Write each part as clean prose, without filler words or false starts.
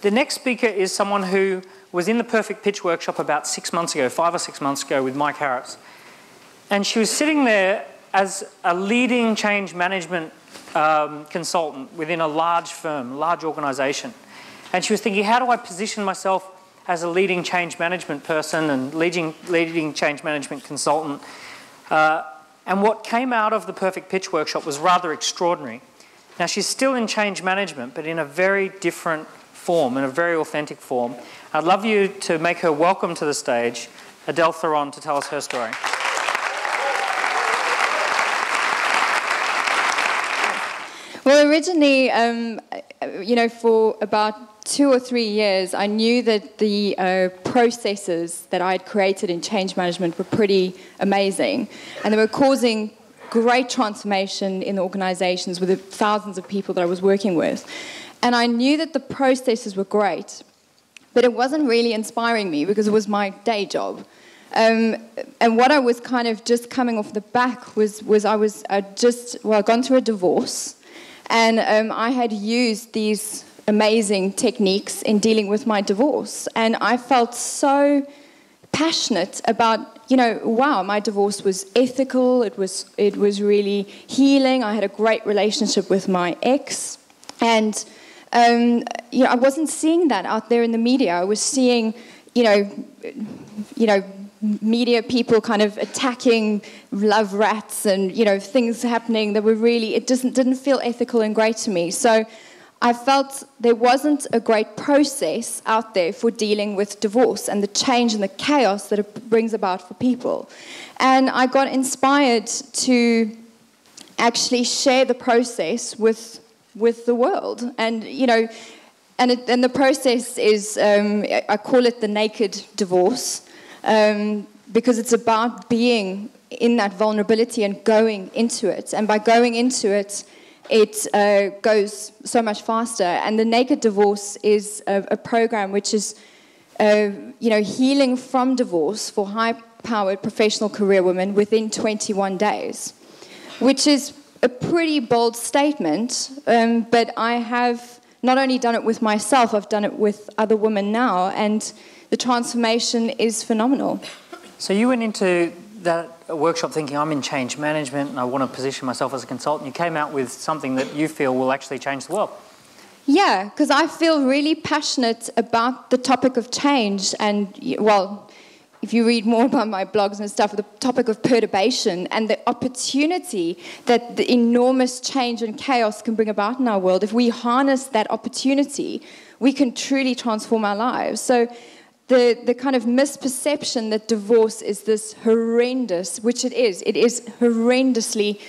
the next speaker is someone who was in the Perfect Pitch workshop about 6 months ago, 5 or 6 months ago, with Mike Harris. And she was sitting there as a leading change management consultant within a large firm, large organisation. And she was thinking, how do I position myself as a leading change management person and leading change management consultant? And what came out of the Perfect Pitch workshop was rather extraordinary. Now, she's still in change management, but in a very different form, in a very authentic form. I'd love you to make her welcome to the stage, Adele Theron, to tell us her story. Well, originally, you know, for about 2 or 3 years, I knew that the processes that I had created in change management were pretty amazing, and they were causing great transformation in the organizations with the thousands of people that I was working with. And I knew that the processes were great, but it wasn't really inspiring me because it was my day job. And what I was kind of just coming off the back was I'd gone through a divorce, and I had used these amazing techniques in dealing with my divorce. And I felt so passionate about, you know, wow, my divorce was ethical, it was really healing, I had a great relationship with my ex, and you know, I wasn't seeing that out there in the media. I was seeing, you know, media people kind of attacking love rats and, you know, things happening that were really, it didn't feel ethical and great to me. So I felt there wasn't a great process out there for dealing with divorce and the change and the chaos that it brings about for people. And I got inspired to actually share the process with the world. And, you know, and the process is, I call it the naked divorce, because it's about being in that vulnerability and going into it. And by going into it, it goes so much faster. And the Naked Divorce is a program which is, you know, healing from divorce for high-powered professional career women within 21 days, which is a pretty bold statement, but I have not only done it with myself, I've done it with other women now, and the transformation is phenomenal. So you went into that workshop thinking, I'm in change management and I want to position myself as a consultant. You came out with something that you feel will actually change the world. Yeah, because I feel really passionate about the topic of change, and, well, if you read more about my blogs and stuff, the topic of perturbation and the opportunity that the enormous change and chaos can bring about in our world. If we harness that opportunity, we can truly transform our lives. So the kind of misperception that divorce is this horrendous, which it is horrendously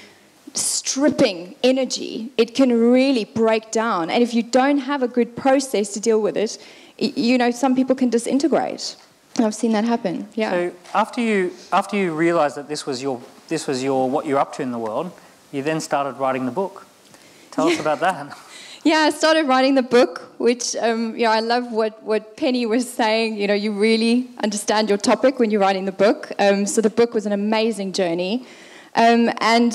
stripping energy. It can really break down. And if you don't have a good process to deal with it, you know, some people can disintegrate. I've seen that happen. Yeah. So after you realised that this was your what you're up to in the world, you then started writing the book. Tell us about that. Yeah, I started writing the book, which you know, I love what Penny was saying. You know, you really understand your topic when you're writing the book. So the book was an amazing journey, and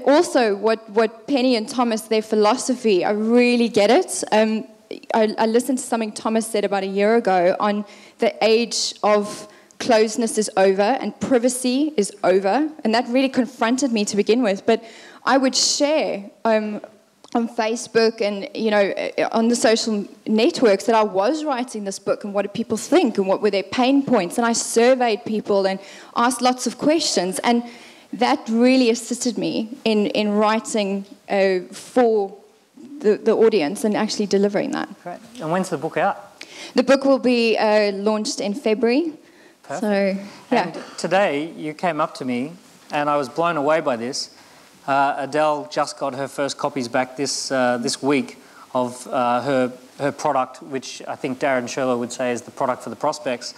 also what Penny and Thomas, their philosophy, I really get it. I listened to something Thomas said about a year ago on the age of closeness is over and privacy is over, and that really confronted me to begin with. But I would share on Facebook and, you know, on the social networks that I was writing this book and what did people think and what were their pain points, and I surveyed people and asked lots of questions, and that really assisted me in writing for the audience and actually delivering that. Great. And when's the book out? The book will be launched in February. Perfect. So, yeah. And today you came up to me and I was blown away by this. Adele just got her first copies back this week of her product, which I think Darren Sherlock would say is the product for the prospects.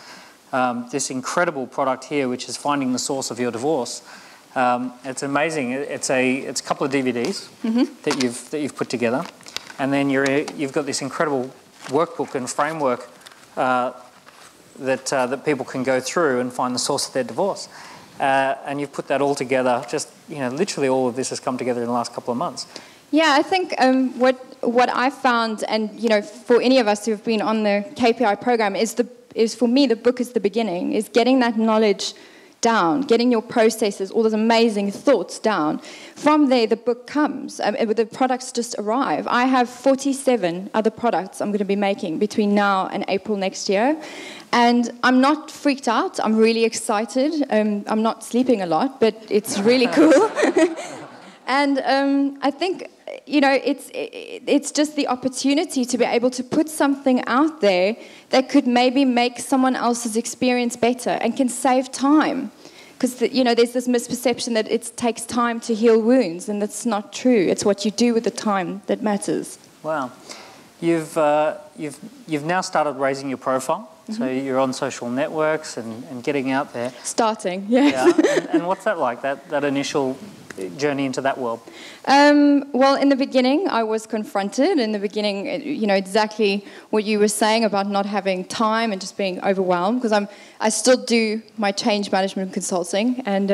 This incredible product here, which is Finding the Source of Your Divorce. It's amazing. It's a couple of DVDs that you've put together, and then you've got this incredible workbook and framework that people can go through and find the source of their divorce. And you've put that all together. Just, you know, literally all of this has come together in the last couple of months. Yeah, I think what what I found, and for any of us who have been on the KPI program, is for me the book is the beginning. Is getting that knowledge down, getting your processes, all those amazing thoughts down. From there, the book comes. The products just arrive. I have 47 other products I'm going to be making between now and April next year. And I'm not freaked out. I'm really excited. I'm not sleeping a lot, but it's really cool. And I think, it's just the opportunity to be able to put something out there that could maybe make someone else's experience better and can save time. Because, there's this misperception that it takes time to heal wounds, and that's not true. It's what you do with the time that matters. Wow. You've now started raising your profile. So you're on social networks and getting out there. Starting, yes. Yeah. And what's that like, that initial journey into that world? Well, in the beginning, I was confronted. In the beginning, exactly what you were saying about not having time and just being overwhelmed, because I still do my change management consulting and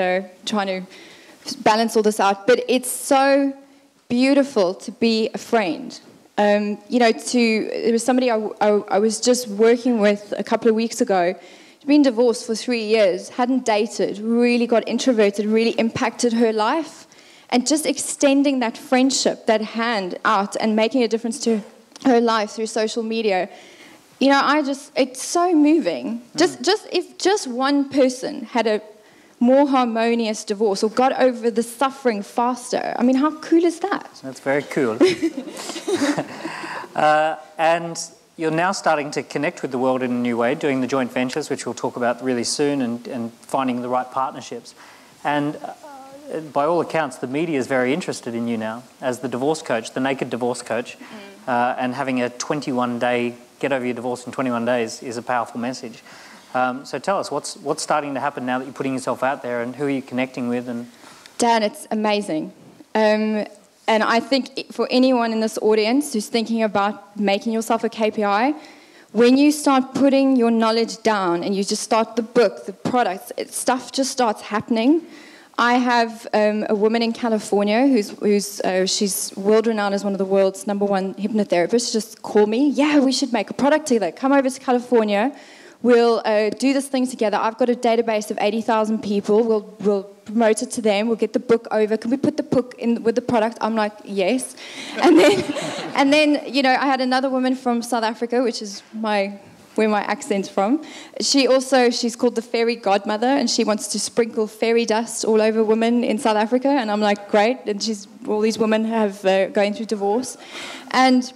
trying to balance all this out. But it's so beautiful to be a friend. There was somebody I was just working with a couple of weeks ago. She'd been divorced for 3 years, hadn't dated, really got introverted, really impacted her life. And just extending that friendship, that hand out and making a difference to her life through social media. It's so moving. If just one person had a more harmonious divorce or got over the suffering faster, I mean, how cool is that? That's very cool. And you're now starting to connect with the world in a new way, doing the joint ventures, which we'll talk about really soon, and finding the right partnerships. And by all accounts, the media is very interested in you now as the divorce coach, the naked divorce coach, and having a 21-day, get over your divorce in 21 days is a powerful message. So tell us, what's starting to happen now that you're putting yourself out there, and who are you connecting with? And Dan, it's amazing. And I think for anyone in this audience who's thinking about making yourself a KPI, when you start putting your knowledge down and you just start the book, the products, stuff just starts happening. I have a woman in California she's world-renowned as one of the world's #1 hypnotherapists. Just call me. Yeah, we should make a product together. Come over to California. We'll do this thing together. I've got a database of 80,000 people. We'll promote it to them. We'll get the book over. Can we put the book in with the product? I'm like, yes. And then, I had another woman from South Africa, which is where my accent's from. She's called the fairy godmother, and she wants to sprinkle fairy dust all over women in South Africa. And I'm like, great. And all these women have going through divorce. And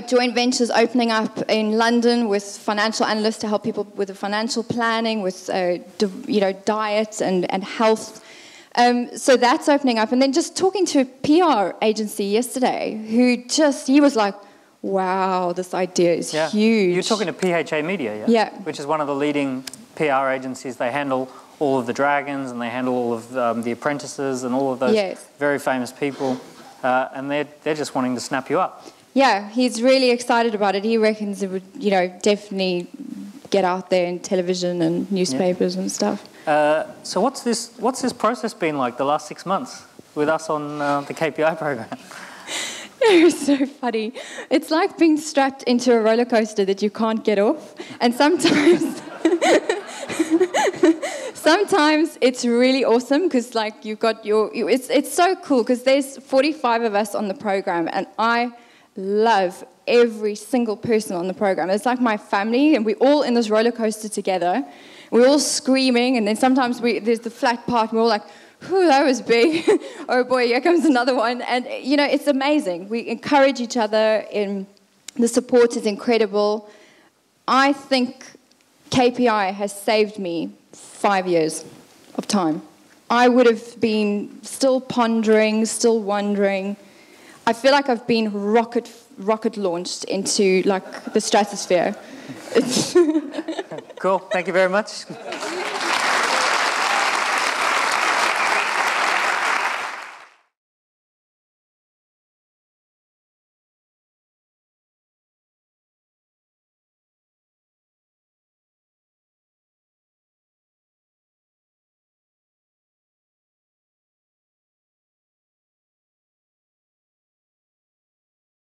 joint ventures opening up in London with financial analysts to help people with the financial planning, with diet and health. So that's opening up. And then just talking to a PR agency yesterday he was like, wow, this idea is huge. You're talking to PHA Media, yeah? Yeah. Which is one of the leading PR agencies. They handle all of the dragons, and they handle all of the apprentices and all of those very famous people. And they're just wanting to snap you up. Yeah, he's really excited about it. He reckons it would, definitely get out there in television and newspapers and stuff. So what's this process been like the last 6 months with us on the KPI program? It's so funny. It's like being strapped into a roller coaster that you can't get off. And sometimes it's really awesome because you've got it's so cool because there's 45 of us on the program, and I love every single person on the program. It's like my family, and we're all in this roller coaster together. We're all screaming, and then sometimes there's the flat part, and we're all like, whew, that was big. Oh boy, here comes another one. And, it's amazing. We encourage each other, and the support is incredible. I think KPI has saved me 5 years of time. I would have been still pondering, still wondering. I feel like I've been rocket launched into the stratosphere. Cool. Thank you very much.